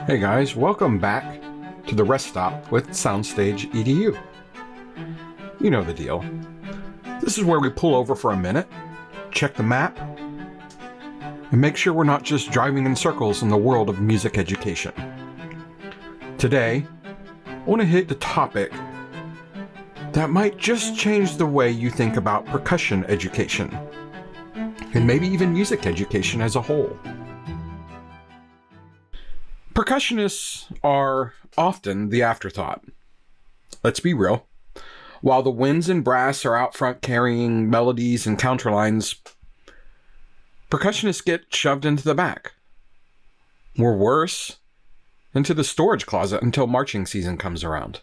Hey guys, welcome back to the Rest Stop with Soundstage EDU. You know the deal. This is where we pull over for a minute, check the map, and make sure we're not just driving in circles in the world of music education. Today, I want to hit the topic that might just change the way you think about percussion education, and maybe even music education as a whole. Percussionists are often the afterthought. Let's be real. While the winds and brass are out front carrying melodies and counterlines, percussionists get shoved into the back. Or worse, into the storage closet until marching season comes around.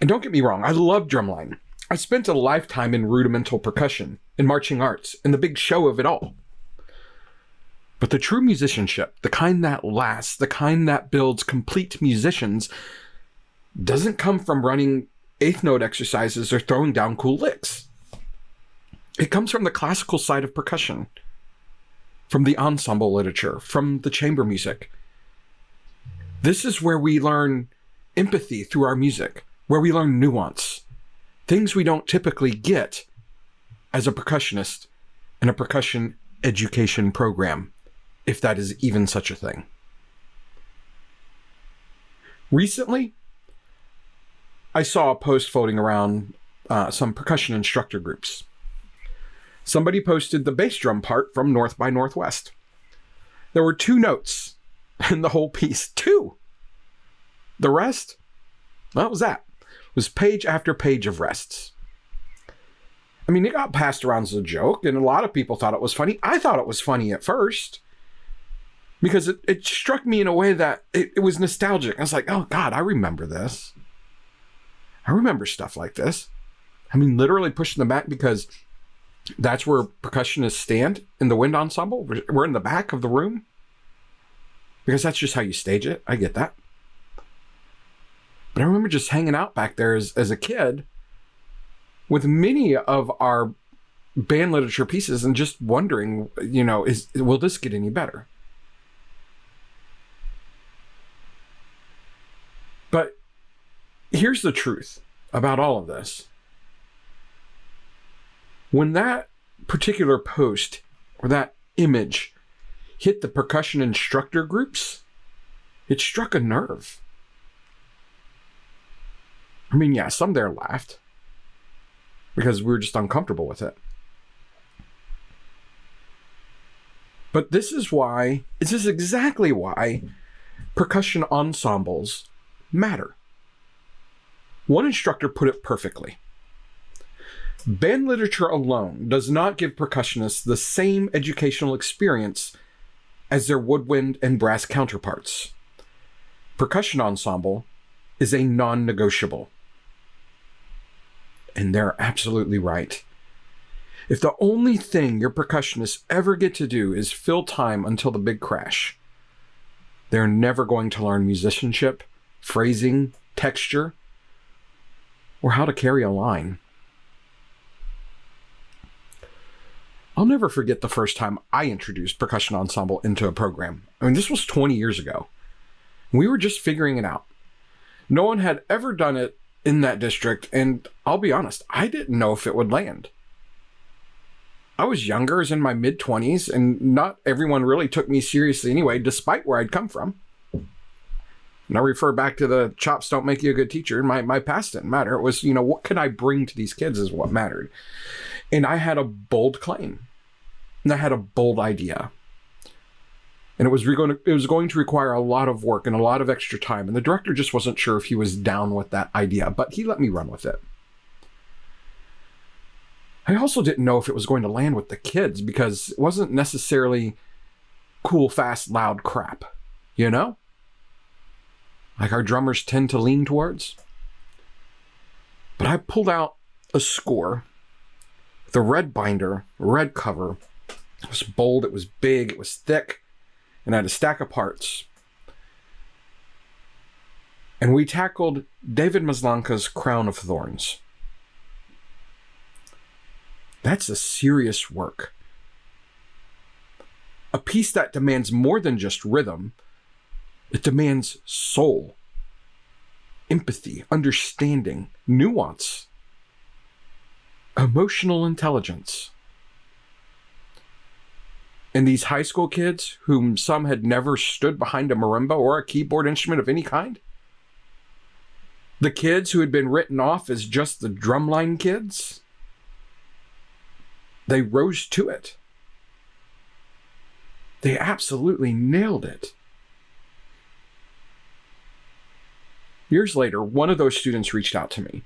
And don't get me wrong, I love drumline. I spent a lifetime in rudimental percussion, in marching arts, in the big show of it all. But the true musicianship, the kind that lasts, the kind that builds complete musicians, doesn't come from running eighth note exercises or throwing down cool licks. It comes from the classical side of percussion, from the ensemble literature, from the chamber music. This is where we learn empathy through our music, where we learn nuance, things we don't typically get as a percussionist in a percussion education program, if that is even such a thing. Recently, I saw a post floating around some percussion instructor groups. Somebody posted the bass drum part from North by Northwest. There were 2 notes in the whole piece. 2! The rest? Well, what was that? It was page after page of rests. I mean, it got passed around as a joke, and a lot of people thought it was funny. I thought it was funny at first, because it struck me in a way that it was nostalgic. I was like, oh God, I remember this. I remember stuff like this. I mean, literally pushing the back, because that's where percussionists stand in the wind ensemble. We're in the back of the room, because that's just how you stage it. I get that. But I remember just hanging out back there as a kid with many of our band literature pieces and just wondering, will this get any better? But here's the truth about all of this. When that particular post or that image hit the percussion instructor groups, it struck a nerve. I mean, yeah, some there laughed because we were just uncomfortable with it. But this is exactly why percussion ensembles matter. One instructor put it perfectly. Band literature alone does not give percussionists the same educational experience as their woodwind and brass counterparts. Percussion ensemble is a non-negotiable. And they're absolutely right. If the only thing your percussionists ever get to do is fill time until the big crash, they're never going to learn musicianship, phrasing, texture, or how to carry a line. I'll never forget the first time I introduced percussion ensemble into a program. I mean, this was 20 years ago. We were just figuring it out. No one had ever done it in that district, and I'll be honest, I didn't know if it would land. I was younger, I was in my mid-20s, and not everyone really took me seriously anyway, despite where I'd come from. And I refer back to the chops don't make you a good teacher. My past didn't matter. It was, what can I bring to these kids is what mattered. And I had a bold claim. And I had a bold idea. And it was going to require a lot of work and a lot of extra time. And the director just wasn't sure if he was down with that idea, but he let me run with it. I also didn't know if it was going to land with the kids, because it wasn't necessarily cool, fast, loud crap, like our drummers tend to lean towards. But I pulled out a score, the red binder, red cover. It was bold, it was big, it was thick, and I had a stack of parts. And we tackled David Maslanka's Crown of Thorns. That's a serious work. A piece that demands more than just rhythm. It demands soul, empathy, understanding, nuance, emotional intelligence. And these high school kids, whom some had never stood behind a marimba or a keyboard instrument of any kind, the kids who had been written off as just the drumline kids, they rose to it. They absolutely nailed it. Years later, one of those students reached out to me.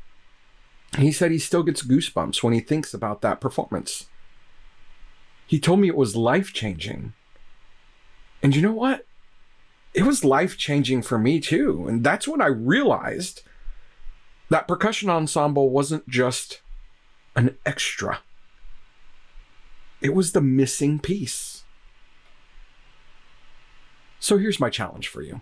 He said he still gets goosebumps when he thinks about that performance. He told me it was life-changing. And you know what? It was life-changing for me too. And that's when I realized that Percussion Ensemble wasn't just an extra. It was the missing piece. So here's my challenge for you.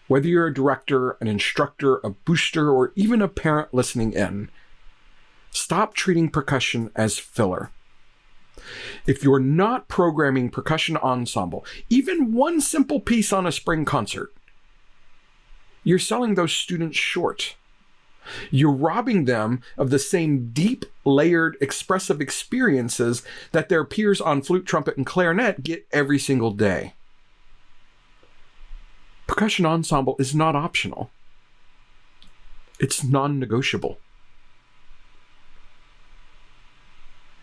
Whether you're a director, an instructor, a booster, or even a parent listening in, stop treating percussion as filler. If you're not programming Percussion Ensemble, even one simple piece on a spring concert, you're selling those students short. You're robbing them of the same deep, layered, expressive experiences that their peers on flute, trumpet, and clarinet get every single day. Percussion Ensemble is not optional. It's non-negotiable.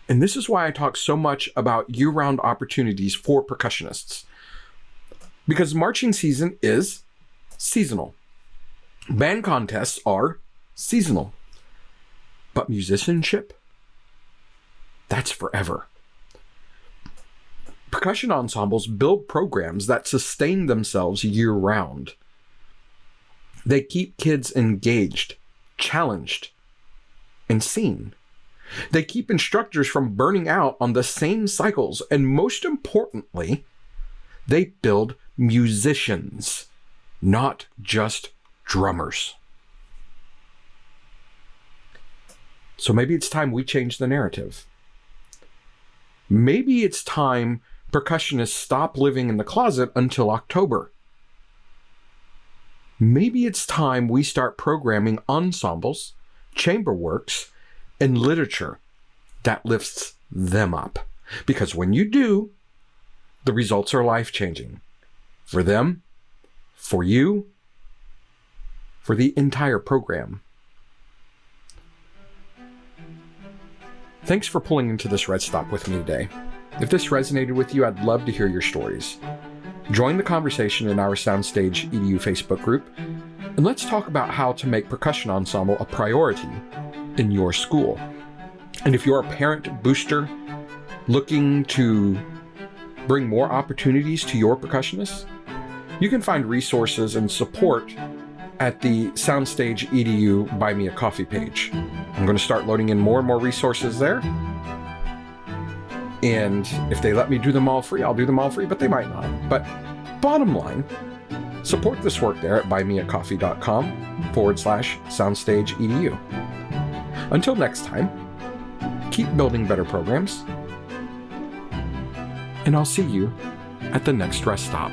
And this is why I talk so much about year-round opportunities for percussionists. Because marching season is seasonal. Band contests are seasonal. But musicianship, that's forever. Percussion ensembles build programs that sustain themselves year-round. They keep kids engaged, challenged, and seen. They keep instructors from burning out on the same cycles, and most importantly, they build musicians, not just drummers. So maybe it's time we change the narrative. Maybe it's time percussionists stop living in the closet until October. Maybe it's time we start programming ensembles, chamber works, and literature that lifts them up. Because when you do, the results are life-changing. For them, for you, for the entire program. Thanks for pulling into this Red Stop with me today. If this resonated with you, I'd love to hear your stories. Join the conversation in our Soundstage EDU Facebook group, and let's talk about how to make Percussion Ensemble a priority in your school. And if you're a parent booster looking to bring more opportunities to your percussionists, you can find resources and support at the Soundstage EDU Buy Me a Coffee page. I'm going to start loading in more and more resources there. And if they let me do them all free, I'll do them all free, but they might not. But bottom line, support this work there at buymeacoffee.com/soundstageedu. Until next time, keep building better programs, and I'll see you at the next rest stop.